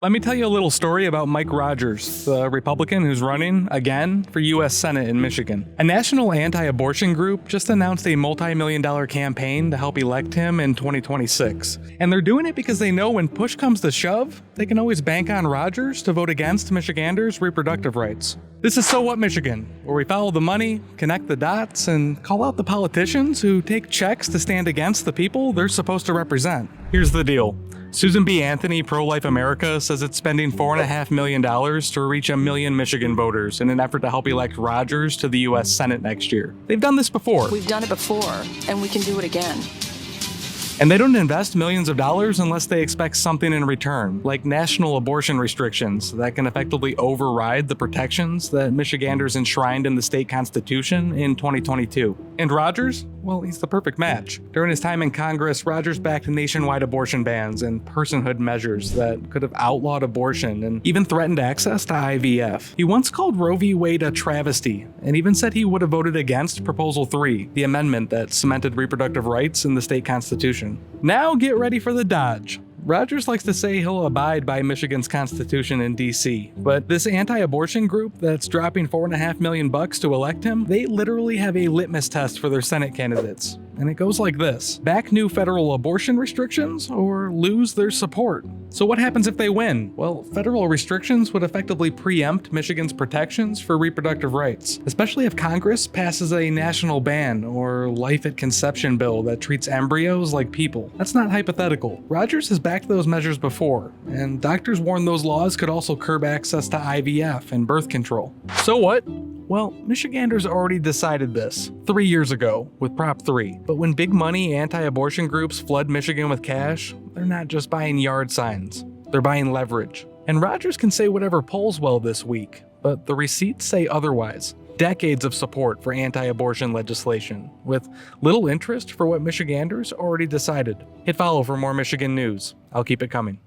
Let me tell you a little story about Mike Rogers, the Republican who's running, again, for U.S. Senate in Michigan. A national anti-abortion group just announced a multi-million-dollar campaign to help elect him in 2026. And they're doing it because they know when push comes to shove, they can always bank on Rogers to vote against Michiganders' reproductive rights. This is So What Michigan, where we follow the money, connect the dots, and call out the politicians who take checks to stand against the people they're supposed to represent. Here's the deal. Susan B. Anthony, Pro-Life America, says it's spending $4.5 million to reach 1 million Michigan voters in an effort to help elect Rogers to the U.S. Senate next year. They've done this before. We've done it before, and we can do it again. And they don't invest millions of dollars unless they expect something in return, like national abortion restrictions that can effectively override the protections that Michiganders enshrined in the state constitution in 2022. And Rogers? Well, he's the perfect match. During his time in Congress, Rogers backed nationwide abortion bans and personhood measures that could have outlawed abortion and even threatened access to IVF. He once called Roe v. Wade a travesty, and even said he would have voted against Proposal 3, the amendment that cemented reproductive rights in the state constitution. Now get ready for the dodge. Rogers likes to say he'll abide by Michigan's constitution in DC, but this anti-abortion group that's dropping $4.5 million to elect him, they literally have a litmus test for their Senate candidates. And it goes like this: back new federal abortion restrictions or lose their support. So what happens if they win? Well, federal restrictions would effectively preempt Michigan's protections for reproductive rights, especially if Congress passes a national ban or life at conception bill that treats embryos like people. That's not hypothetical. Rogers has backed those measures before, and doctors warn those laws could also curb access to IVF and birth control. So what? Well, Michiganders already decided this 3 years ago with Prop 3. But when big money anti-abortion groups flood Michigan with cash, they're not just buying yard signs, they're buying leverage. And Rogers can say whatever polls well this week, but the receipts say otherwise. Decades of support for anti-abortion legislation, with little interest for what Michiganders already decided. Hit follow for more Michigan news. I'll keep it coming.